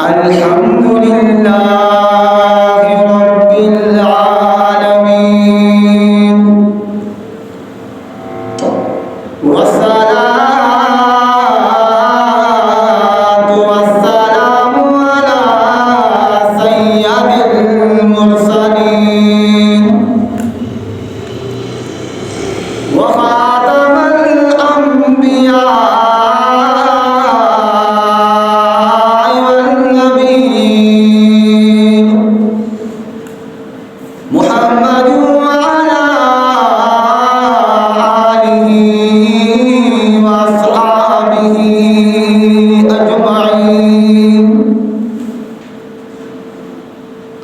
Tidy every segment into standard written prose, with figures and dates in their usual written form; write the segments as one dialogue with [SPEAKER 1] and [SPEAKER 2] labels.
[SPEAKER 1] अल्हम्दुलिल्लाहि रब्बिल आलमीन वस्सलातु वस्सलामु अला सय्यिदिल मुरसलीन व खातमल अंबिया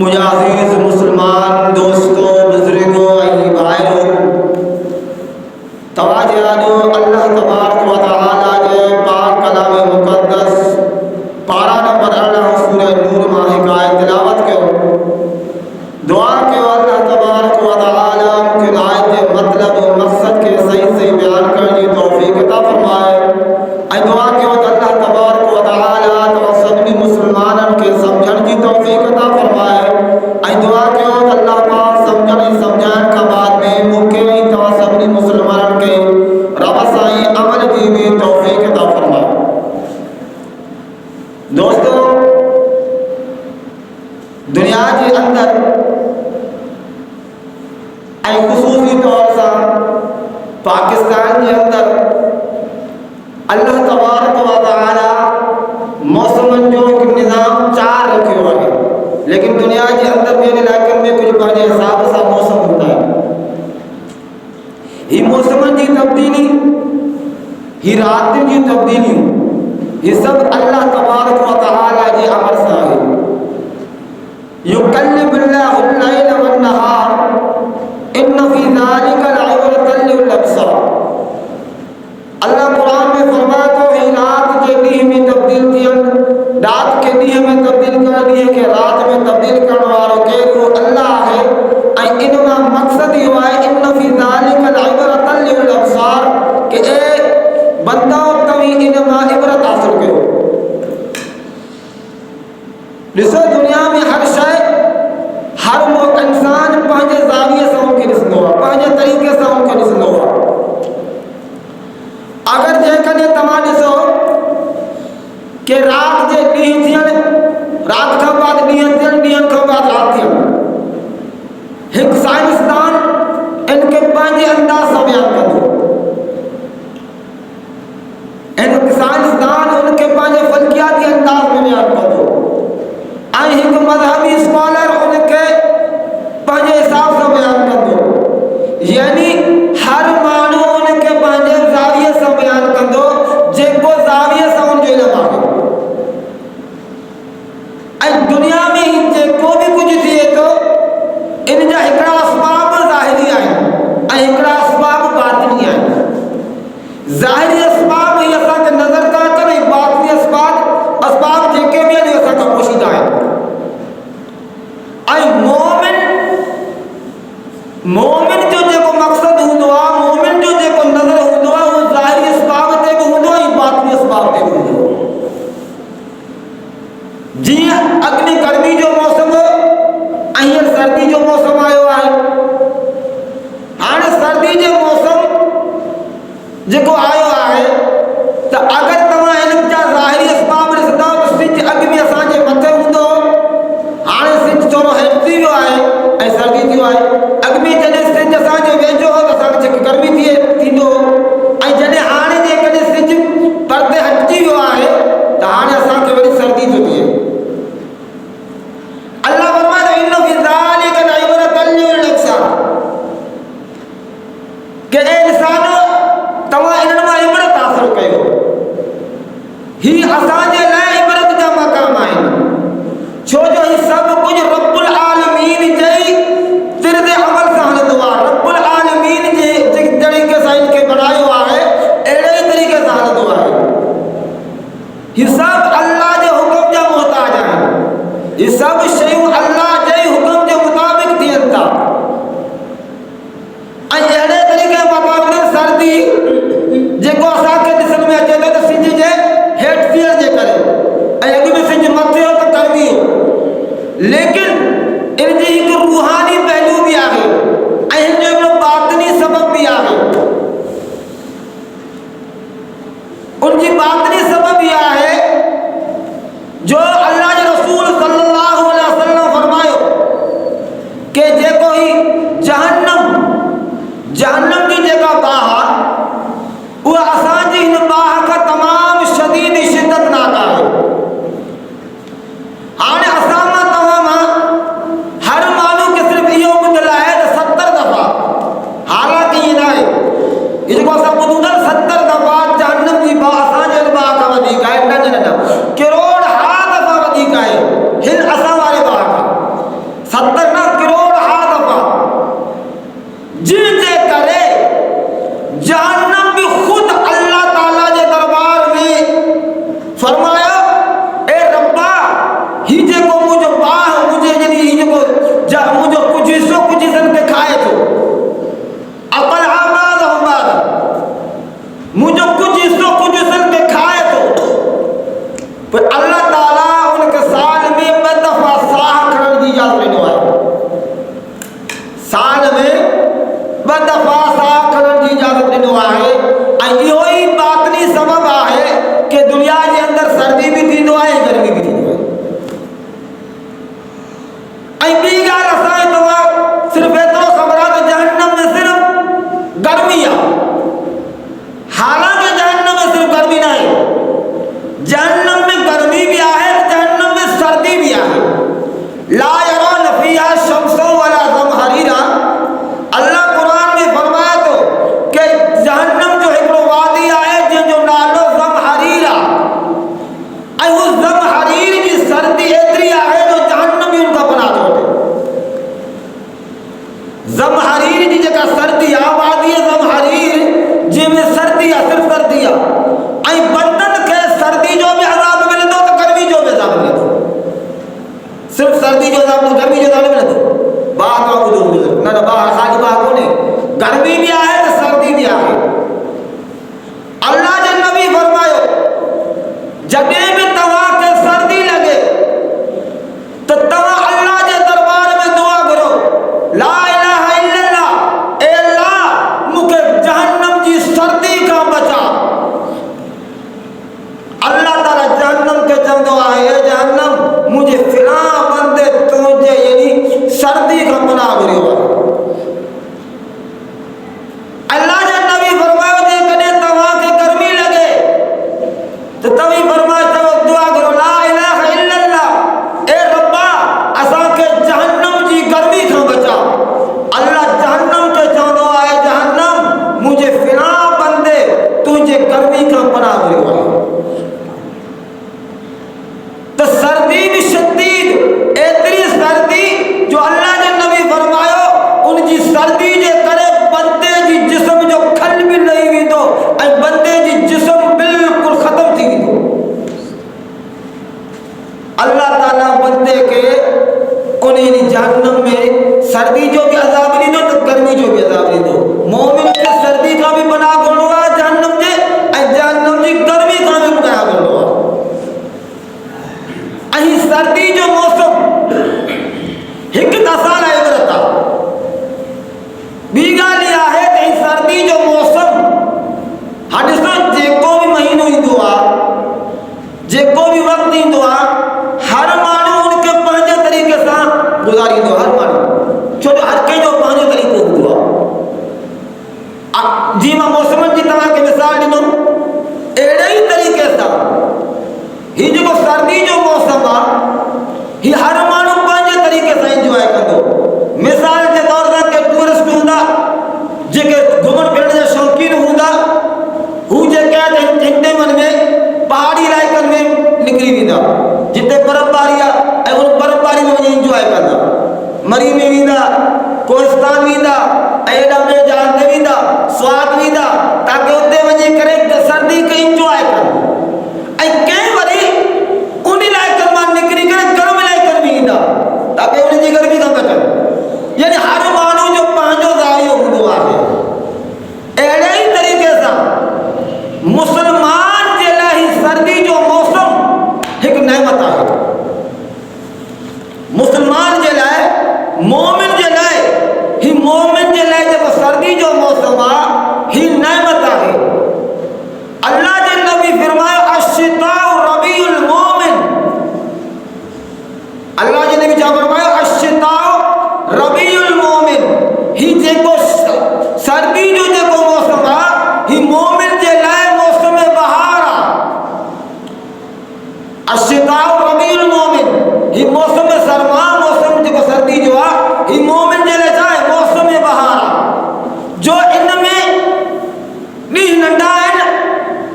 [SPEAKER 1] मुजाहिद मुसलमान दोस्तों बुजुर्गों भाइयों तवज्जो दो अल्लाह तबारक व तआला के पाक कलाम मुकद्दस पारा नंबर 18 सूरह नूर में हिकायत तिलावत करो दुआ के अल्लाह तबारक व तआला के आयत मतलब और मकसद के सही सही बयान करने की तौफीक अता फरमाए ऐ दुआ के अल्लाह तबारक व तआला तो सभी मुसलमानन के समझण की तौफीक अता फरमाए ऐ दुआ के अल्लाह पाक समझण समझान का बाद में मुके तो सभी मुसलमानन के रब साईं अमल की भी तौफीक अता फरमाए दोस्तों दुनिया के अंदर खुसूसी तौर से पाकिस्तान पाकिस्तान के अंदर अल्लाह तबारक व तआला मौसमन जो एक निज़ाम चार रखे हुए हैं, लेकिन दुनिया के अंदर के इलाक़े में कुछ पंहिंजे हिसाब सां मौसम हूंदा आहिनि। ही मौसमन जी तब्दीली, ही रात जी तब्दीली, ये सब अल्लाह तबारक व तआला जे अमर सां आहे। युक़ल्लिबुल्लाहुल लैल वन नहार इन्न फी ज़ालिका लइब्रतन लिल अब्सार। अल्लाह कुरान में फरमाए तो ही रात के ॾींहं में तब्दील थियनि, रात के ॾींहं में तब्दील करण, ॾींहं के रात में तब्दील करण वारो केरु अल्लाह आहे। ऐं इन मां मक़सद इहो आहे इन्न फी ज़ालिका लइब्रतन लिल अब्सार कि ए बंदो तव्हीं इन मां इबरत हासिल कयो। ॾिसो दुनिया में हर शइ, हर इंसान पंहिंजे ज़ाविये सां उनखे ॾिसंदो आहे, पंहिंजे तरीक़े सां उनखे ॾिसंदो आहे। अगर जेकॾहिं तव्हां ॾिसो कि रात जे ॾींहं थियनि, रात खां बाद ॾींहं थियनि, ॾींहं खां बाद रात थियनि, हिकु साइंसदान इनखे पंहिंजे अंदाज़ सां बयानु कंदो, हिकु साइंसदान उनखे पंहिंजे फल्कियाती अंदाज़ में बयानु कंदो, ऐं हिकु मज़हबी स्कॉलर उनखे पंहिंजे हिसाब सां बयानु कंदो। यानी हर माण्हू उनखे पंहिंजे ज़ाविये सां बयानु कंदो, जेको ज़ाविये सां उनजो इल्मु आहे। ऐं दुनिया में ही जेको बि कुझु थिए थो, इन जा हिकिड़ा असबाब ज़ाहिरी आहिनि ऐं हिकिड़ा असबाब बातिनी आहिनि। ज़ाहिरी असबाब इहे असांखे नज़र था अचनि, ऐं बातिनी असबाब जेके बि आहिनि असांखां पोशीदा आहिनि। ऐं मोमिन जो जेको मक़सद हूंदो आहे, मोमिन जो जेको नज़र हूंदो आहे, उहो ज़ाहिरी असबाब ते बि हूंदो आहे ऐं बातिनी असबाब ते बि हूंदो आहे। जीअं अॻिली गर्मी जो मौसम हो ऐं हींअर सर्दी जो मौसम आयो आहे। हाणे सर्दी जो मौसम जेको आयो आहे, त अगरि तव्हां हिन जा ज़ाहिरी असबाब ॾिसंदव त सिज अॻु में असांजे मथे हूंदो, हाणे सिज थोरो हेठि वियो आहे ऐं सर्दी थियो आहे। अॻु में जॾहिं सिज असांजे वेझो हो त असांखे जेकी गर्मी थींदो, ऐं जॾहिं हाणे जेकॾहिं सिज परदे हटिजी वियो आहे त हाणे असांखे वरी सर्दी थो थिए। अल्लाह फरमाए थो इन्न फी ज़ालिका लइब्रतन लिल अब्सार, कि ए इंसानो तव्हां इन्हनि मां इबरत हासिल कयो। ही असांजे लाइ इबरत जा मक़ाम आहिनि, छो जो ही सभु कुझु रब्बुल आलमीन जे तिर्ज़े अमल सां हलंदो आहे। रब्बुल आलमीन जे जेके तरीक़े सां इनखे बनायो आहे, अहिड़े ई तरीक़े सां हलंदो आहे। ही सभु अल्लाह जे हुकुम जा मोहताज आहिनि, ही सभु शयूं अल्लाह जे हुकुम जे मुताबिक़ थियनि था। ऐं अहिड़े तरीक़े मक़ाम सर्दी जेको असांखे ॾिसण में अचे थो त सिज जे हेठि थियण जे करे, ऐं अॻु में सिज मथे हो त गर्मी हो, लेकिन इन जी हिकु रूहानी पहलू बि आहे ऐं हिन जो हिकिड़ो बातिनी सबब बि आहे। उनजी बातिनी सबब इहा आहे जो अल्लाह जे रसूल सल्लल्लाहु अलैहि वसल्लम फरमायो कि जेको ही जहन्नम जी जेका बाह आहे, उहा असांजी हिन बाह खां तमामु शदीद शिद्दतनाक आहे। हाणे असां मां तव्हां मां हर माण्हू खे सिर्फ़ु इहो ॿुधल आहे त 70 दफ़ा, हालांकि ईअं न आहे, इहो जेको असां ॿुधूं था 70 दफ़ा जहन्नम जी बाह असांजे बाह खां वधीक आहे, न किरोड़ हा दफ़ा वधीक आहे हिन असां वारे बाह खां। 70 न किरोड़ हा दफ़ा, जिनजे करे जहन्नम भी खुद अल्लाह ताला जे दरबार में फरमाया, ए रब्बा ही जेको मुझो बाह मुझे जनी ही जेको मुझो कुछ हिस्सो कुछ हिस्सन के खाए थो, अकल आबाद हमाद मुझो कुछ हिस्सो कुछ हिस्सन के खाए थो, पर अल्लाह ताला उनके साल में 2 दफ़ा साह खणण जी इजाज़त ॾिनो आहे। साल में 2 दफ़ा साह खणण जी इजाज़त ॾिनो आहे। चवंदो आहे जहन्नम मुझे फिरा बंदे तुझे यानी सर्दी का पनाह घुरियो आहे। अल्लाह जे नबी फरमायो जे कॾहिं तव्हांखे गर्मी लॻे त तव्हीं फरमायो चओ दुआ करो ला इलाहा इल्लल्लाह, ए रब्बा असांखे जहन्नम जी गर्मी खां बचा। अल्लाह जहन्नम खे चवंदो आहे जहन्नम मुझे फिरा बंदे तुंहिंजे गर्मी खां पनाह घुरियो आहे। तो सर्दी भी शदीद एतरी सर्दी जो अल्लाह जे नबी फरमायो उनजी सर्दी जे करे बंदे जी जिस्म जो खल भी नहीं वेंदो ऐं बंदे जी जिस्म बिल्कुल खत्म थी वेंदो। अल्लाह ताला बंदे के उन जहन्नम में सर्दी जो भी अज़ाब ॾींदो तो गर्मी जो भी अज़ाब ॾींदो। मोमिन खे सर्दी खां भी पनाह घुरिणो आहे जहन्नम जे ऐं जहन्नम जी गर्मी खां भी पनाह घुरिणो आहे। ऐं सर्दी जो मौसम हिकु दसाल इबरत आहे। ॿी ॻाल्हि इहा आहे त सर्दी जो मौसम हाणे ॾिसो जेको भी महीनो ईंदो आहे जेको भी वक़्तु ईंदो आहे हर माण्हू उनखे पंहिंजे तरीक़े सां गुज़ारींदो हर माण्हू, छो जो हर कंहिंजो पंहिंजो तरीक़ो हूंदो आहे। जीअं मां मौसमनि जी तव्हांखे मिसाल ॾिनो अहिड़े ई तरीक़े सां हीउ जेको सर्दी जो मौसम आहे हीउ हर माण्हू पंहिंजे तरीक़े सां इंजॉय कंदो। मिसाल जे तौर सां के टूरिस्ट हूंदा जेके घुमण फिरण जा शौक़ीन हूंदा हू जेके हिन टाइमनि में पहाड़ी इलाइक़नि में निकिरी वेंदा जिते बर्फ़बारी आहे ऐं उन बर्फ़बारी में वञी इंजॉय कंदा। मरी में वेंदा, कोहिस्तान वेंदा ऐं एॾा ॿिए जहाज़ ते वेंदा, स्वात वेंदा ताकी उते वञी करे सर्दी खे इंजॉय कनि। ऐं कंहिं वरी उन इलाइक़नि मां निकिरी करे गर्म इलाइक़नि में ईंदा ताकी उन्हनि जी गर्मी खां बचनि। यानी हर माण्हू जो पंहिंजो ज़ाइयो हूंदो आहे। अहिड़े ई तरीक़े सां मुस्लमान जे लाइ ही सर्दी जो मौसम हिकु नेमत आहे। मुस्लमान जे लाइ मोमिन जे लाइ ही मोमिन जे लाइ जेको सर्दी जो मौसम आहे ही नेमत आहे। अल्लाह जे नबी फरमायो अश्शिताउ रबीउल मोमिन। अल्लाह जे नबी छा फरमायो अश्शिताउ रबीउल मोमिन। ही जेको सर्दी जो जेको मौसम आहे ही मोमिन जे लाइ मौसम बहार आहे। अश्शिताउ रबीउल मोमिन ही मौसम सरमा मौसम जेको सर्दी जो आहे ही मोमिन जे लाइ छा आहे मौसम बहार आहे। जो इन में ॾींहं नंढा आहिनि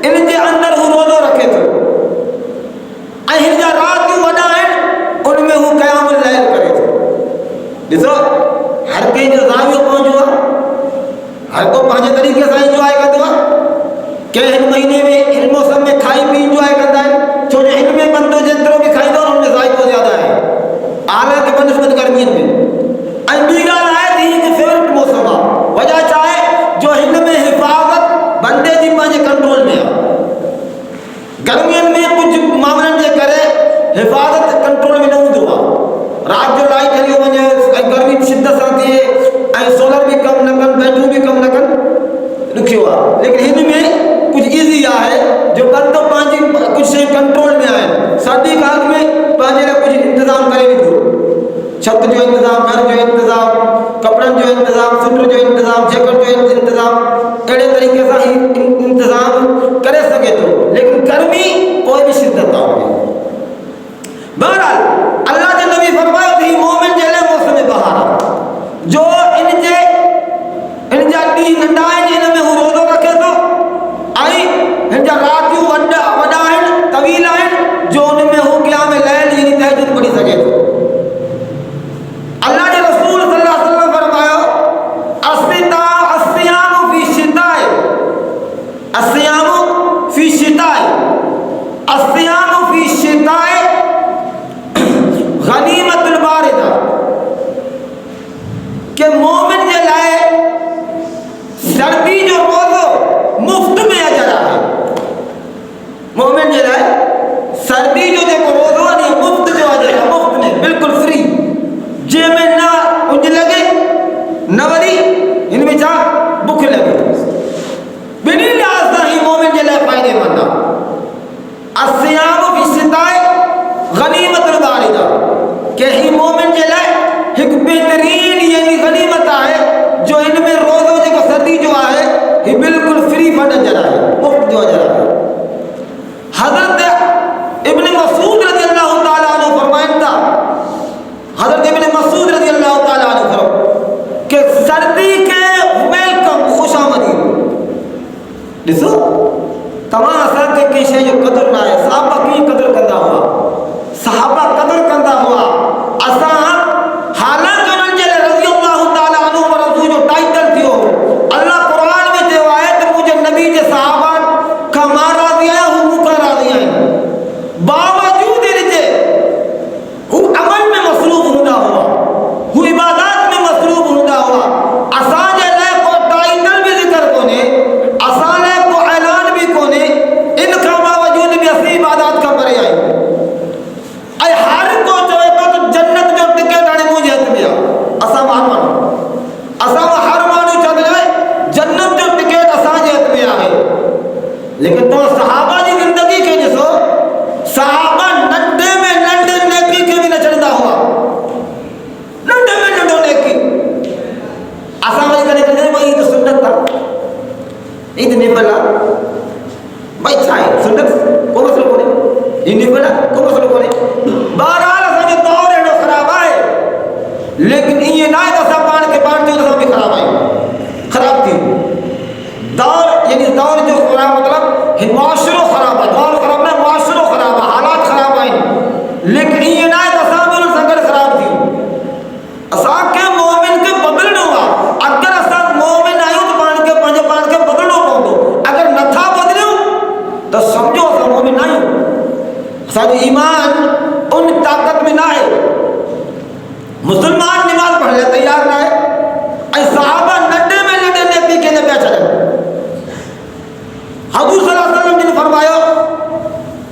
[SPEAKER 1] इन जे अंदरि हू रोज़ो रखे थो ऐं हिन जा रातियूं वॾा आहिनि उन में हू क़यामुल लैल करे थो। ॾिसो हर कंहिंजो ज़ावियो पंहिंजो आहे, हर को पंहिंजे तरीक़े सां इंजॉय कंदो आहे। कंहिं हिन महीने में हिन मौसम में खाई पी इंजॉय कंदा आहिनि छो जो हिन में बंदो जेतिरो बि खाईंदो हुन में ज़ाइको ज़्यादा आहे हालांकि बनस्बत गर्मियुनि में। ऐं ॿी ॻाल्हि आहे त हीउ हिकु फेवरेट मौसम आहे। वजह छा आहे जो हिन में हिफ़ाज़त बंदे जी पंहिंजे कंट्रोल में आहे। गर्मियुनि में कुझु मामलनि जे करे हिफ़ाज़त कंट्रोल में न हूंदो आहे। राति जो लाइट हली वञे ऐं गर्मी शिदत सां थिए ऐं सोलर बि कमु न कनि बैटरियूं बि कमु न कनि ॾुखियो आहे। लेकिन हिन में कुझु ईज़ी आहे जो बंदो पंहिंजी कुझु शयूं कंट्रोल में आहिनि। सर्दी काल में पंहिंजे लाइ कुझु इंतज़ाम करे वेंदो, छत जो इंतज़ाम, घर जो इंतज़ाम, कपिड़नि जो इंतज़ाम, स्वेटर जो इंतज़ाम, जैकेट जो इंतज़ाम, अहिड़े तरीक़े सां ही इंतज़ाम करे सघे थो। लेकिन गर्मी कोई बि शिदत आहे। बहरहाल अल्लाह जे नबी फरमायो त ही मोमिन जे लाइ मौसम बहार आहे। जो इन जा ॾींहं नंढा आहिनि इन में हू रोज़ो रखे थो ऐं हिन जा रातियूं वॾा आहिनि तवील आहिनि जो उन में हू क़याम लैल यानी तहज्जुद पढ़ी सघे थो। अल्लाह जे रसूल सल्लल्लाहु अलैहि वसल्लम फरमायो अस्सियामु फी शिताए, अस्सियामु फी शिताए, अस्सियामु फी शिताए गनीमतुल बारिदा के मोमिन जे लाइ सर्दी जो रोज़ो मुफ्त में अजर आहे। मोमिन जे लाइ सर्दी जो जेको रोज़ो आहे मुफ्त जो अजर आहे, मुफ्त में बिल्कुलु फ्री, जंहिंमें न उंज लॻे न वरी हिन में छा बुख लॻे। ॿिन्ही लिहाज़ सां ही मोमिन जे लाइ फ़ाइदेमंद आहे। ये बिल्कुल फ्री फंड जरा है, मुफ्त जो जरा है। हजरत इब्न मसूद रज़ी अल्लाह ताला अन्हु फरमाइंदा, हजरत इब्न मसूद रज़ी अल्लाह ताला अन्हु फरमाइंदा कि सर्दी के वेलकम खुशामदीद ॾिसो तव्हां असांखे कंहिं शइ जो क़दुरु न आहे। सहाबा कीअं क़दुरु कंदा हुआ, सहाबा क़दुरु कंदा हुआ। असां हालांकि उन्हनि जे लाइ रज़ी अल्लाह ताला अन्हु व रज़ू जो टाइटल थियो, अल्लाह क़ुरान में चयो आहे त मुंहिंजे नबी जे सहाबा खां मां राज़ी आहियां, हू मूंखां राज़ी आहिनि। बावजूद इनजे हू अमल में मसरूफ़ हूंदा हुआ, हू इबादत में मसरूफ़ हूंदा हुआ। असांजे लाइ को टाइटल बि ज़िक्र कोन्हे, असां लाइ को ऐलान बि कोन्हे, इन खां बावजूद बि असीं इबादत खां परे आहियूं। ऐं हर को चवे थो त जन्नत जो टिकट हाणे मुंहिंजे हथ में आहे। असां हर माण्हू चवंदो आहे जन्नत जो टिकट असांजे हथ में आहे। लेकिन तव्हां सहाबा जी ज़िंदगी खे ॾिसो, सहाबा नंढे में नंढे नेकी खे बि न छॾंदा हुआ, नंढे में नंढो नेकी। असां वरी कॾहिं कॾहिं भई हीअ त सुन्नत आहे, हीअ त नेफल आहे, भई छा आहे सुन्नत, को मसइलो कोन्हे, हीअ नेफल आहे, को मसइलो कोन्हे। बहरहाल असांजो दौर अहिड़ो ख़राबु आहे, लेकिन ईअं न आहे त असां पाण खे पाण थियूं त असां बि ख़राबु आहियूं, ख़राबु थियूं। दौर यानी दौर जो ख़राबु मतिलबु हिन मुआशिरो ख़राबु आहे, दौर ख़राबु न, मुआशिरो ख़राबु आहे, हालात ख़राबु आहिनि। लेकिन ईअं न आहे त असां बि उन्हनि सां गॾु ख़राबु थियूं। असांखे मोमिन खे बदिलणो आहे। अगरि असां मोमिन आहियूं त पंहिंजे पाण खे बदिलणो पवंदो। अगरि नथा बदिलियूं त सम्झो असां मोमिन न आहियूं, असांजो ईमान उन ताक़त में न आहे। मुस्लमान नमाज़ पढ़ण लाइ तयार न आहे, ऐं सहाबा नंढे में नंढे नेकी खे न पिया छॾनि। हज़ूर सल्लल्लाहु अलैहि वसल्लम जिन फरमायो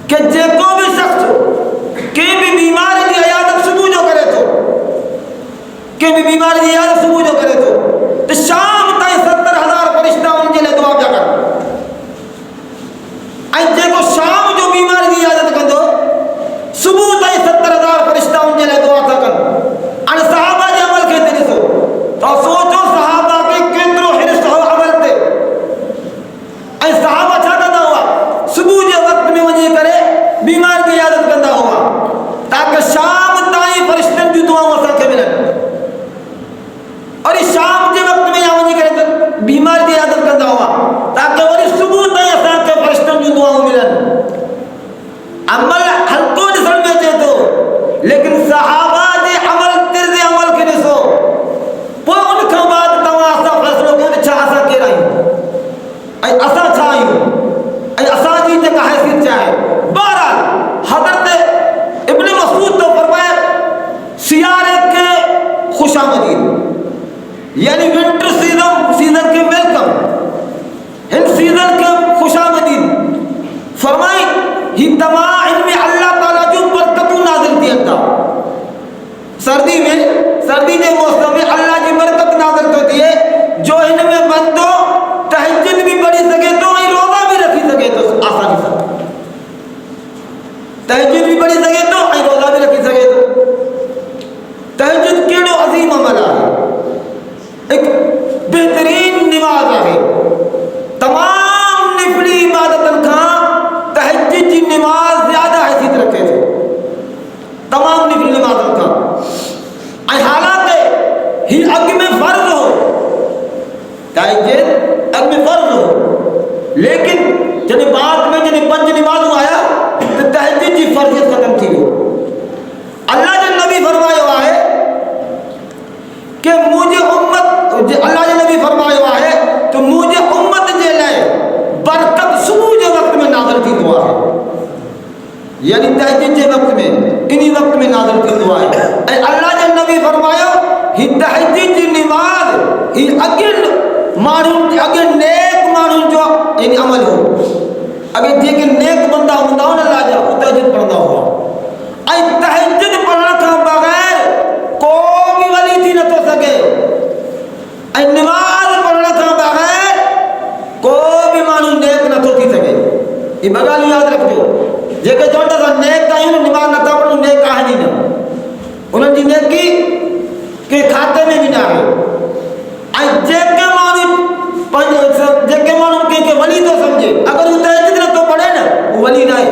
[SPEAKER 1] कि जेको बि शख़्स कंहिं बि बीमारी जी इयादत सुबुह जो करे थो, कंहिं बि बीमारी जी इयादत सुबुह जो करे थो त शाम ताईं 70,000 फ़रिश्ता उन जे लाइ दुआ पिया कनि। ऐं जेको शाम जो बीमारी जी इयादत कंदो, सुबुह ताईं 70,000 फ़रिश्ता उन जे लाइ दुआ था कनि। हाणे सहाबा जे अमल खे हिते ॾिसो, त सोचो सहाबा खे केतिरो हिर्स हो अमल ते। ऐं सहाबा छा कंदा हुआ, सुबुह जे वक़्त में वञी करे बीमार जी इयादत कंदा हुआ, ताकि शाम ताईं फ़रिश्तनि जूं दुआऊं असांखे मिलनि। और शाम जे वक़्त में या वञी करे बीमार जी इयादत कंदा हुआ, ताकि वरी सुबुह ताईं असांखे फ़रिश्तनि जूं दुआऊं मिलनि। अमल हल्को ॾिसण में अचे थो, लेकिन सहाबा जे अमल तिर्ज़े अमल खे ॾिसो, पोइ उन खां बाद तव्हां असां फ़ैसिलो कयो त छा असां केरु आहियूं ऐं असां छा आहियूं ऐं असांजी जेका हैसियत छा आहे। बहरहाल हज़रत इब्न मसूद तो फरमाए सियारे के खुशामदीद, यानी विंटर सीजन के वेलकम, इन सीजन के खुशामदीद फरमाई ही तमाम इनमें अल्लाह ताला जो बरकतूं नाज़िल थियनि था। सर्दी जे मौसम में अल्लाह जी बरकत नाज़िल थो थिए, जो हिन में बंदो तहज्जुद भी पढ़ी सके तो ऐं रोज़ा भी रखी सके तो आसानी सां, तहज्जुद भी पढ़ी सके तो ऐं रोज़ा भी रखी सके तो। तहज्जुद कहिड़ो अज़ीम अमल आहे, हिकु बेहतरीन निमाज़ आहे। तमाम निफली इबादतनि खां तहज्जुद जी निमाज़ ज़्यादा हैसियत रखे थो, तमाम निफली निमाज़नि खां। ऐं हालांकि ही अॻु में फ़र्ज़ हो, तहज्जुद अॻु में फ़र्ज़ हो, लेकिन जॾहिं बाद में जॾहिं 5 निमाज़ूं आया त तहज्जुद जी फ़र्ज़ियत ख़तम थी वियो। अल्लाह जे नबी फरमायो आहे कि मुंहिंजे उम्मत, अल्लाह जे नबी फरमायो आहे त मुंहिंजे उम्मत जे लाइ बरकत सुबुह जे वक़्त में नाज़िल थींदो आहे, यानी तहज्जुद जे वक़्त में, इन वक़्त में नाज़िल थींदो आहे। ऐं अल्लाह जे नबी फरमायो ही तहज्जुद जी निमाज़ ही अॻे माण्हुनि, अॻे नेक माण्हुनि जो यानी अमल हो। अॻे जेके नेक बंदा हूंदा हुआ न अल्लाह जा, उहे तहज्जुद पढ़ंदा हुआ। ऐं तहज्जुद पढ़ण खां बग़ैर को बि वली थी नथो सघे, ऐं निमाज़ पढ़ण खां बग़ैर को बि माण्हू नेक नथो थी सघे। ये ॿ ॻाल्हियूं यादि रखिजो, जेके चवनि था नेक आहियूं, निमाज़ नथा पढ़ूं, नेक आहिनि ई न, उन्हनि जी नेकी के खाते में भी ना है। जेके माण्हू जेके माण्हू कंहिंखे वली थो सम्झे, अगरि हू तहज्जुद नथो पढ़े न, हू वली न आहे।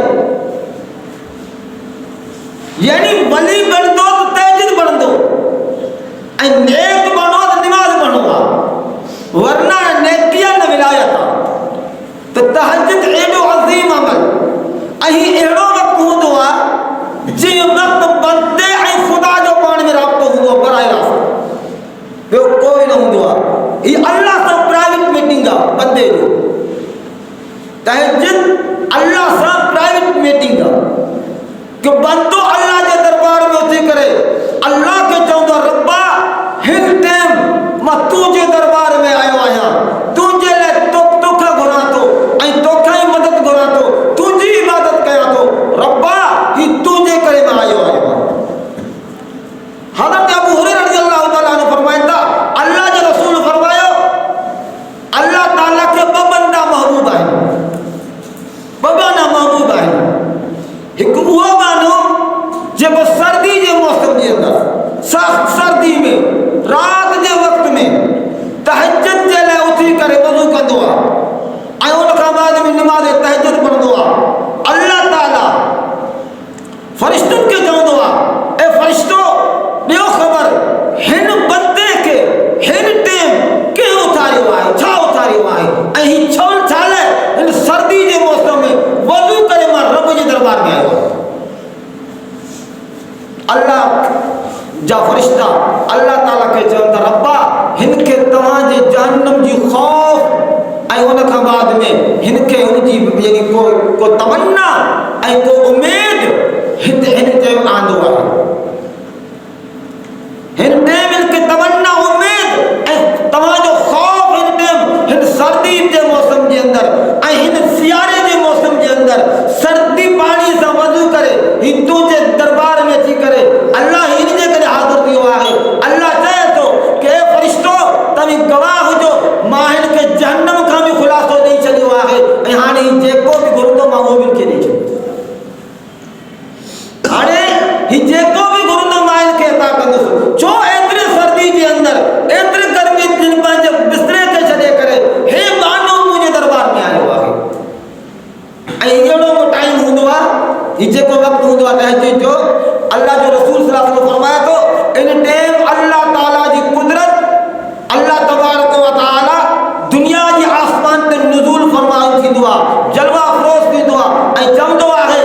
[SPEAKER 1] यानी वली बणंदो त तहज्जुद पढ़ंदो ऐं नेक बणो त निमाज़ पढ़णो आहे, वरना नेकीअ न विलायत आहे। त तहज्जुद एॾो अज़ीम अमल ऐं अहिड़ो वक़्तु हूंदो आहे जंहिं वक़्तु बंदे ऐं ख़ुदा जो पाण में राब्तो हूंदो आहे, बराए रास्त, ॿियो कोई न हूंदो आहे। हीअ अल्लाह सां प्राइवेट मीटिंग आहे बंदे जो। तहज्जुद अल्लाह सां प्राइवेट मीटिंग आहे कि बंदो अल्लाह जे दरबार में उथी करे अल्लाह खे चवंदो आहे, रब्बा हिन टाइम मां तुंहिंजे दरबार में आयो आहियां, तुंहिंजे लाइ तोखां घुरां थो ऐं तोखां ई मदद घुरां थो, तुंहिंजी इबादत कयां थो। रब्बा ही तुंहिंजे करे मां आयो आहियां। हज़रत अबू हुरैरा रज़ियल्लाहु ताला अन्हु फरमाइनि था, अल्लाह जे रसूल फरमायो, अल्लाह ताला खे ॿ बंदा महबूब आहिनि, ॿ गाना महबूब आहिनि। हिकु उहो गानो जेको सर्दी जे मौसम जे अंदरि, सख़्त सर्दी में रात जे वक़्त में तहज्जुद जे लाइ उथी करे वज़ू कंदो आहे ऐं उन खां बाद में निमाज़ तहज्जुद पढ़ंदो आहे। अल्लाह ताला फ़रिश्तनि खे चवंदो आहे, ए फ़रिश्तो ॾियो ख़बर हिन बंदे खे हिन टाइम कंहिं उथारियो आहे, छा उथारियो आहे ऐं ही छा लाइ हिन सर्दी जे मौसम में वज़ू करे मां रब जे दरबार में आयो आहियां। अल्लाह जा फ़रिश्ता अल्लाह ताला खे चवनि था, रब्बा हिन खे तव्हांजे जहन्नम जी ख़ौफ़ ऐं उन खां बाद में हिन खे हुनजी यानी को तमन्ना ऐं को उमेद हिन टाइम आंदो आहे। हिन टाइम हिन खे तमन्ना उमेद ऐं तव्हांजो ख़ौफ़ हिन टाइम हिन सर्दी जे मौसम जे अंदरि ऐं हिन सियारे जे मौसम जे अंदरि सर्दी पाणी सां वज़ू करे ही तुंहिंजे दरबार में अची करे अल्लाह हिन जे करे हाज़िर थियो आहे। अल्लाह चए थो कि ए फ़रिश्तो तव्हीं गवाह हुजो, मां हिन खे जहन्नम खां बि ख़ुलासो ॾेई छॾियो आहे ऐं हाणे ही जेको बि घुरंदो मां उहो बि हिनखे ॾेई छॾियो। हाणे ही जेको बि घुरंदो मां हिनखे अता कंदुसि। छो एतिरे सर्दी जे अंदरि एतिरे गर्मी दिन पंहिंजे बिस्तरे खे छॾे करे हे गानो मुंहिंजे दरबार में आयो आहे। ऐं अहिड़ो टाइम हूंदो आहे, ही जेको वक़्तु हूंदो आहे तहज्जुद जो, अल्लाह जो रसूल सल्लल्लाहु अलैहि वसल्लम फरमाए थो, इन टाइम अल्लाह ताला जी कुदरत, अल्लाह तबारक व तआला दुनिया जे आसमान ते नुज़ूल फरमाइण थींदो आहे, जलवा अफ़रोज़ थींदो आहे ऐं चवंदो आहे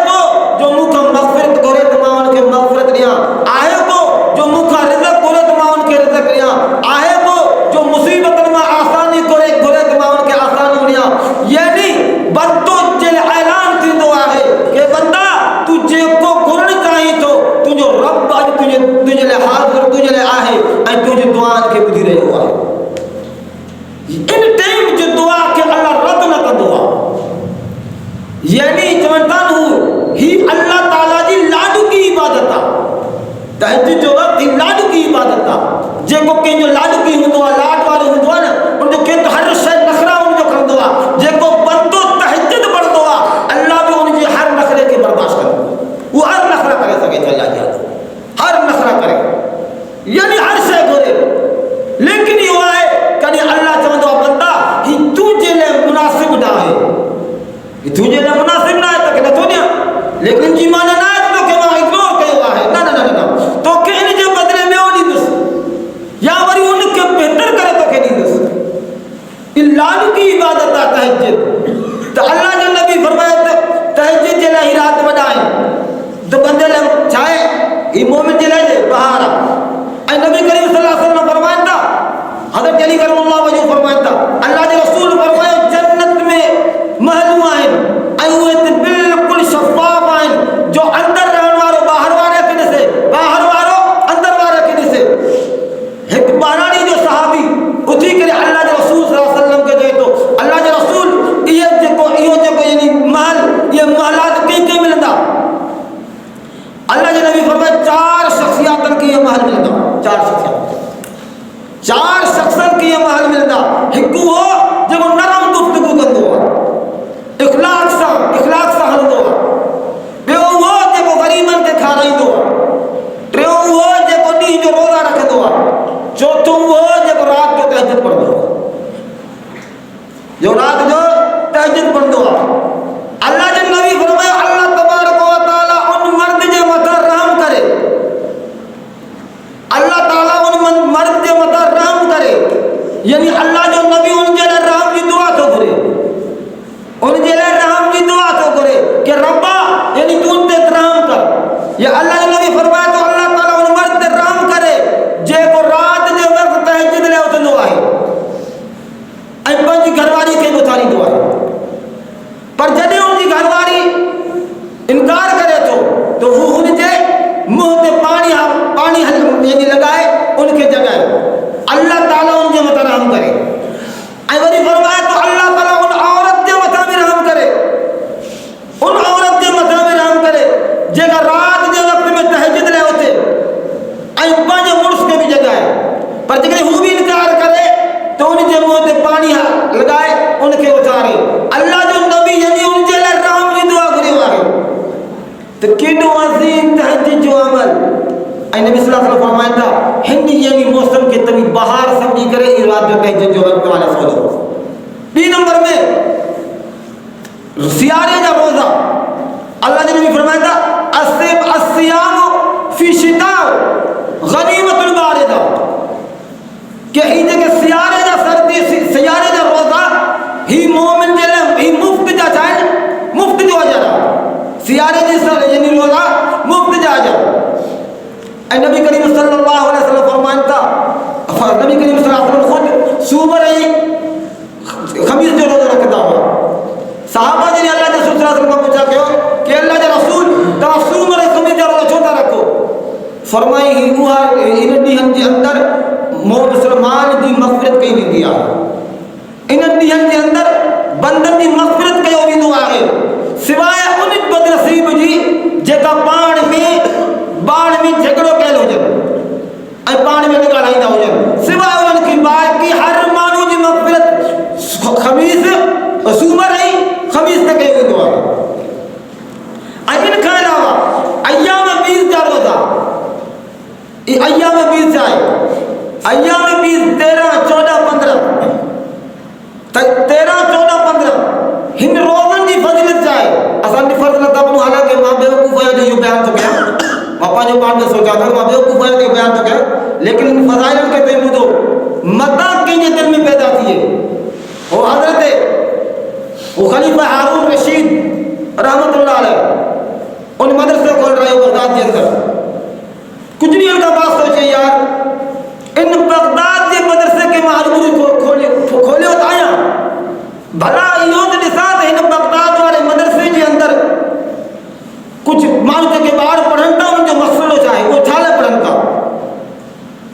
[SPEAKER 1] को जो मूंखां मग़फ़िरत घुरे त मां हुनखे मग़फ़िरत ॾियां, आहे को जो मूंखां रिज़क़ घुरे त मां हुनखे रिज़क़ ॾियां, आहे को जो मुसीबतनि मां आसानी घुरे त मां हुनखे आसानी ॾियां। यानी बंदो जे लाइ ऐलान थींदो आहे कि बंदा तूं जेको घुरण चाहीं थो, तुंहिंजो रब अॼु तुंहिंजे लाइ हाज़िर, तुंहिंजे लाइ आहे ऐं तुंहिंजी दुआनि खे ॿुधी रहियो आहे। इन टाइम जो दुआ खे अल्लाह रद्द न कंदो आहे। यानी चवनि था न ही अल्लाह ताला जी लाॾू की इबादत आहे। तहज्जुद जो वक़्तु ही लाॾू की इबादत आहे। जेको कंहिंजो लाॾू की हूंदो आहे, लाड वारो हूंदो आहे न, उनजो कंहिं हर शइ नख़रा उनजो खणंदो आहे। जेको बंदो तहज्जुद पढ़ंदो आहे, अल्लाह बि उनजे हर नख़रे खे बर्दाश्त कंदो आहे। उहो हर नख़रा करे सघे थो, अल्लाह जी हर नख़रा करे, यानी हर शइ घुरे। लेकिन इहो आहे कॾहिं अल्लाह चवंदो आहे बंदा ही तुंहिंजे लाइ मुनासिब न आहे, ही तुंहिंजे लाइ मुनासिब न आहे, तोखे नथो ॾियां। लेकिन जी माना न आहे त तोखे मां इग्नोर कयो आहे, न न न न, तोखे इन जे बदिले में उहो ॾींदुसि या वरी उनखे बहितर करे तोखे ॾींदुसि। लाॾू की इबादत आहे तहज्जुद। त अल्लाह जो नबी फरमाए त तहज्जुद जे लाइ ही रात वॾा आहिनि, त बंदे लाइ छा आहे, ही मोमिन जे लाइ बहार आहे। ऐं नबी करीम सल्लल्लाहु अलैहि वसल्लम फरमाइनि था, हज़रत अली करमल्लाहु वजहू फरमाइनि था, अल्लाह जे रसूल फरमायो जन्नत में महलूं आहिनि ऐं उहे बिल्कुलु शफ़ाफ़ आहिनि, जो गुज़ारे अल्लाह जो नबी यानी उनजे लाइ राम जी दुआ घुरियो आहे त केॾो अज़ीम तहज्जुद जो अमल ऐं नबी सल्लल्लाहु अलैहि वसल्लम फरमाइनि था हिन यानी मौसम खे तव्हीं बहार सम्झी करे ई रात जो तहज्जुद जो वक़्तु वाला सवलो। ॿी नंबर में सियारे जा रोज़ा अल्लाह जे नबी फरमाइनि था अस्सियाम फी शिता गनीमतुल बारिदा कि ही जेके सियारे जा रोज़ा ही मोमिन जे लाइ ही मुफ़्त जा चाहे मुफ़्त जो अजर आहे। सियारे जी यानी रोज़ा मुफ़्त जा अजर ऐं नबी करीम सल्लल्लाहु अलैहि वसल्लम फरमाइनि था नबी करीम सल्लल्लाहु अलैहि वसल्लम ख़ुद सूमर ऐं ख़मीस जो रोज़ो रखंदा हुआ। सहाबा जी ने अल्लाह जे रसूल सल्लल्लाहु अलैहि वसल्लम खां पुछा कयो कि अल्लाह जे रसूल तव्हां सूमर ऐं ख़मीस जो रोज़ो छो था रखो? फरमाई ही उहा इन ॾींहंनि जे अंदरि मुसलमान जी मग़फ़िरत कई वेंदी आहे। इन ॾींहंनि जे अंदरि बंदनि जी मग़फ़िरत कयो वेंदो आहे सवाइ उन बदनसीब जी जेका पाण में झगड़ो कयल हुजनि ऐं पाण में ॻाल्हाईंदा हुजनि सवाइ उन्हनि खे बाक़ी हर माण्हू जी मग़फ़िरत ख़मीस सूमर ऐं ख़मीस ते कयो वेंदो आहे। ऐं इन खां अलावा अयाम बीस जा रोज़ा अयाम बीस जा आहे अयाम बीस 13, 14, 15 हिन रोज़नि जी फज़ीलत छा आहे? असांजी फज़ीलत अपनो हालांकि मां बेवकूफ़ आहियां जो इहो बयानु थो कयां मां पंहिंजो पाण में सोचां थो मां बेवकूफ़ आहियां जो बयानु थो कयां लेकिन इन फ़ज़ाइलनि खे तव्हीं ॿुधो मतां कंहिंजे दिलि में पैदा थिए हो हज़रत वो ख़लीफ़ा हारून रशीद रहमतुल्लाह अलैह उन मदरसे खोल रहे हो बगदाद के अंदर कुछ नहीं उनका बात सोचे यार इन बगदाद के मदरसे के मालूम खोले होता आया भला इहो त ॾिसां त हिन बगदाद वारे मदरसे जे अंदर कुछ माण्हू जेके ॿार पढ़नि था उनजो मसइलो छा आहे उहो छा लाइ पढ़नि था?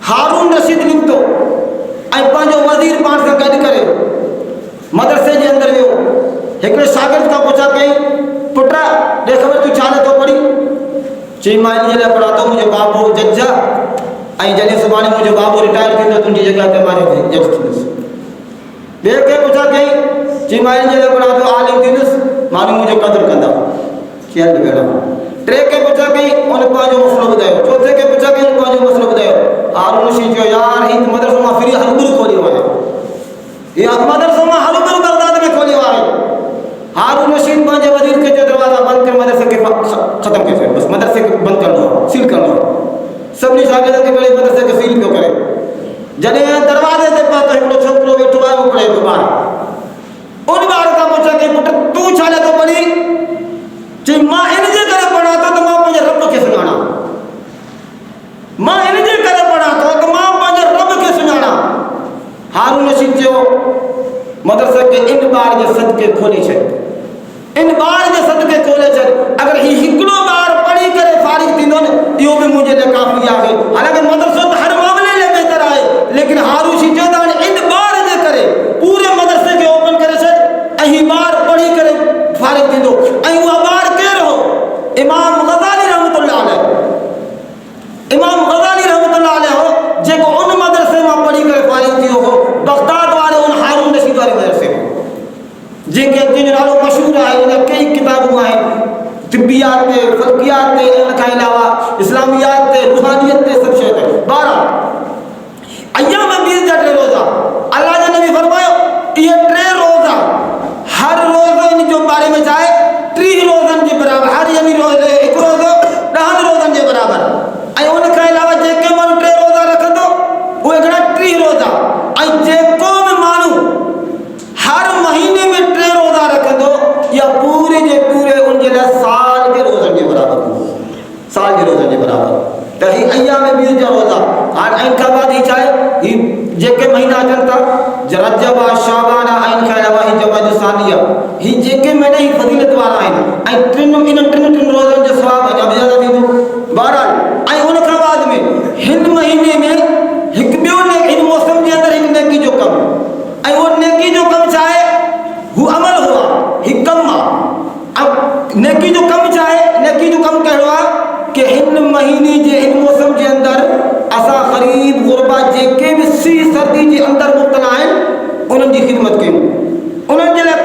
[SPEAKER 1] हारून रशीद निकितो ऐं पंहिंजो वज़ीर पाण सां गॾु करे मदरसे जे अंदर वियो हिकिड़े शागिर्द खां पुछा कई पुट ॾे ख़बर तूं छा नथो पढ़ी? चई मां इन जे लाइ पढ़ा थो मुंहिंजो बाबू जज आहे ऐं जॾहिं सुभाणे मुंहिंजो बाबू रिटायर थींदो तुंहिंजी जॻह ते मां जज थींदुसि। ॿिए खे पुछा कई चई मां इन जे लाइ पढ़ा थो आलिम थींदुसि माण्हू मुंहिंजो क़दुरु कंदा। चई भेण टे खे पुछा कई उन पंहिंजो मसइलो ॿुधायो चौथे खे पुछा कई उन पंहिंजो मसइलो ॿुधायो। हारून रशीद चयो यार ही मदरसो मां फ्री हरूभरू खोलियो आहे इहा मदरसो मां हरूभरू बगदाद में खोलियो आहे। हारून रशीद पंहिंजे वज़ीर खे चयो दरवाज़ा बंदि कर मदरसे खे ख़तमु कयो बसि मदरसे खे बंदि करिणो आहे सील करिणो आहे। सभिनी शागिर्दनि खे मिली मदरसे खे सील पियो करे जॾहिं दरवाज़े ते पियो त हिकिड़ो छोकिरो वेठो आहे उहो पढ़े पियो ॿार उन ॿार खां पुछा कई पुट तूं छा नथो पढ़ी? चई मां इन जे करे पढ़ां थो त मां पंहिंजे रब खे सुञाणां मां इन जे करे पढ़ां थो त मां पंहिंजे रब खे सुञाणां। हारून रशीद चयो मदरसे खे इन ॿार जे सदके खोले छॾ इन ॿार जे सदके खोले छॾ अगरि ही हिकिड़ो ॿार पढ़ी करे फारिग थींदो न इहो बि मुंहिंजे लाइ काफ़ी आहे। हालांकि मदरसो त हर मामले लाइ बहितर आहे लेकिन हारून रशीद चयो त हाणे इन ॿार जे करे पूरे मदरसे खे ओपन करे छॾ ऐं ही ॿार पढ़ी करे फारिग थींदो ऐं उहा ॿार केरु हो? इमाम ग़ज़ाली रहमतुल्लाह अलैह हो जेको उन मदरसे मां पढ़ी करे फारिग थियो हो बगदाद वारे उन हारून रशीद वारे मदरसे में जंहिंजो नालो मशहूरु आहे उन कई किताबूं आहिनि तिबियात ते फ़ल्कियात ते इन खां अलावा इस्लामियात ते रूहानियत ते सभु शइ ते। ॿारहं अयाम बीस जा 3 रोज़ा अल्लाह जे नबी फरमायो इहे 3 रोज़ा हर रोज़ो इन जो बारे में छा आहे 30 रोज़नि जे बराबरि हर यानी हिकु रोज़ो 10 रोज़नि जे बराबरि ऐं उन खां अलावा जेके माण्हू 3 रोज़ा रखंदो उहे घणा 30 रोज़ा ऐं जेको बि माण्हू हर महीने में 3 रोज़ा रखंदो या पूरे जे पूरे उन जे लाइ साल जे रोज़नि जे बराबरि त ही अयाम बीस जा रोज़ा हाणे इन खां बाद ही छा आहे ही जेके महीना अचनि था रजब शाबान ऐं इन खां अलावा ही जमाद सानिया ही जेके महीना ही फज़ीलत वारा आहिनि ऐं इन टिनि रोज़नि जो सवाबु अञा बि ज़्यादा थींदो। बहरहाल ऐं उन खां बाद में हिन महीने में हिकु ॿियो हिन मौसम जे अंदरि हिकु नेकी जो कमु ऐं उहो नेकी जो कमु छा आहे हू अमल हुआ हिकु कमु आहे। अब नेकी जो कमु छा आहे नेकी जो कमु कहिड़ो आहे कि हिन महीने जे हिन मौसम जे अंदरि असां ग़रीब ग़ुरबा जेके बि सी सर्दी जे अंदरि मुब्तला आहिनि उन्हनि जी ख़िदमत कयूं उन्हनि जे लाइ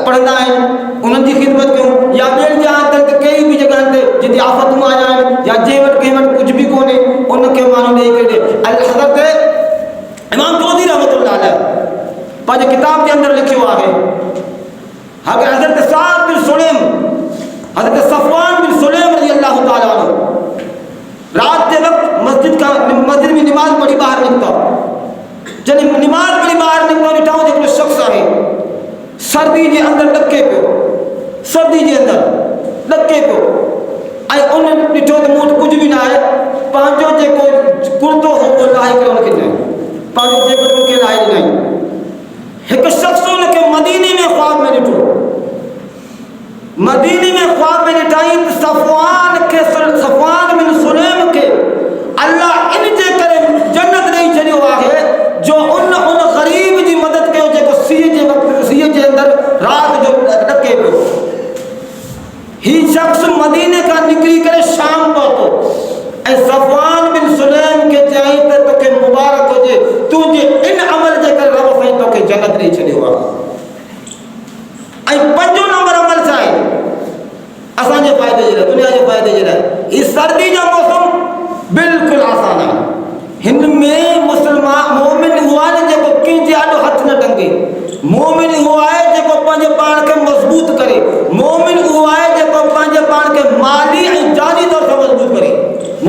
[SPEAKER 1] पढ़ंदा आहिनि उन्हनि जी ख़िदमत कयूं या ॿियनि जे हथ ते कई बि जॻह ते जिते आफ़तूं आया आहिनि या जंहिं वटि कंहिं वटि कुझु बि कोन्हे उनखे माण्हू ॾेई करे हज़रत इमाम चौधरी रहमतुल्लाह अलैह पंहिंजे किताब जे अंदरि लिखियो आहे हज़रत साद बिन सुलैम हज़रत सफ़वान बिन सुलैम रज़ी अल्लाह ताला अन्हु रात के वक्त मस्जिद में नमाज पढ़ी बाहर निकता जॾहिं नमाज पढ़ी बाहर निकतो ॾिठो हिकिड़ो शख़्स आहे सर्दी जे अंदरि ॾके पियो सर्दी जे अंदरि ॾके पियो ऐं उन ॾिठो त मूं वटि कुझु बि न आहे पंहिंजो जेको कुर्तो हो उहो लाहे करे उनखे ॾिनई पंहिंजो जेको उनखे लाहे ॾिनई हिकु शख़्स उनखे मदीने में ख्वाब में ॾिठो मदीने में ख्वाब में ॾिठाई त सफ़वान बिन सुलैम खे अल्लाह इन जे करे जन्नत ॾेई छॾियो आहे जो उन ग़रीब जी मदद कयो जेको सीउ जे अंदरि राति जो ॾके पियो हीउ शख़्स मदीने खां निकिरी करे शाम पहुतो ऐं सफ़वान बिन सुलैम खे चयईं त तोखे मुबारक हुजे तुंहिंजे इन अमल जे करे रब साईं तोखे जन्नत ॾेई छॾियो आहे ऐं पंजो नंबर अमल छा आहे असांजे फ़ाइदे जे लाइ दुनिया जे फ़ाइदे जे लाइ हीउ सर्दी जो मौसम बिल्कुलु आसान आहे हिन में मुस्लमान मोमिन उहो आहे जेको कंहिंजे आॾो हथ न टंगे मोमिन उहो आहे जेको पंहिंजे पाण खे मज़बूत करे मोमिन उहो आहे जेको पंहिंजे पाण खे माली ऐं जानी तौर ते मज़बूत करे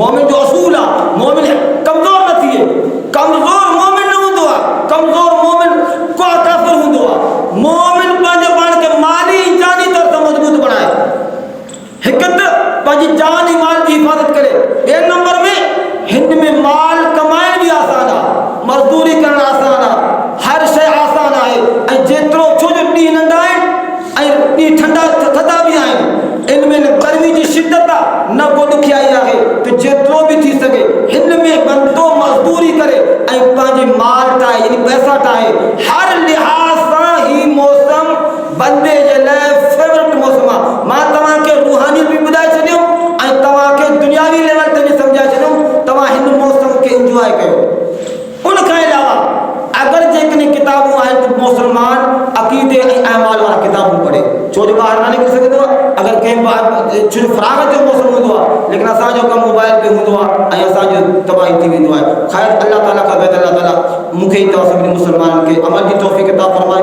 [SPEAKER 1] मोमिन जो असूल आहे मोमिन कमज़ोर न थिए कमज़ोर मोमिन न हूंदो आहे कमज़ोर मोमिन को काफ़िर हूंदो आहे मोमिन पंहिंजे पाण खे माली ऐं जानी तौर ते मज़बूत बनाए हिकु त पंहिंजी जान ऐं माल जी हिफ़ाज़त करे ॿिए नंबर में हिन में माल कमाइण बि आसान आहे मज़दूरी करणु आसान आहे हर शइ आसान आहे ऐं जेतिरो छो जो ॾींहं नंढा आहिनि ऐं ॾींहं ठंडा थधा बि आहिनि इन में न गर्मी जी शिदत आहे न को ॾुखियाई आहे त जेतिरो बि थी सघे हिन में बंदो मज़दूरी करे ऐं पंहिंजी माल ठाहे यानी पैसा ठाहे हर लिहाज़ सां ही मौसम बंदे जे लाइ फेवरेट मौसम आहे मां तव्हांखे रूहानी बि ॿुधाए छॾियो ऐं तव्हांखे दुनियावी लेवल ते बि सम्झाए छॾियो तव्हां हिन मौसम खे इंजॉय कयो उन खां अलावा अगरि जेकॾहिं किताबूं आहिनि त मुस्लमान अक़ीदे ऐं अहमाल वारा किताबूं पढ़े छो जो ॿाहिरि न निकिरी सघंदो आहे अगरि कंहिं छो जो फराग़त जो मौसम हूंदो आहे लेकिन असांजो कमु मोबाइल ते हूंदो आहे ऐं असांजो तबाही थी वेंदो आहे ख़ैर अल्लाह ताला खां बेहतर अल्लाह ताला मूंखे ई तव्हां सभिनी मुस्लमाननि खे अमल जी तौफ़ीक़ अता फ़रमाए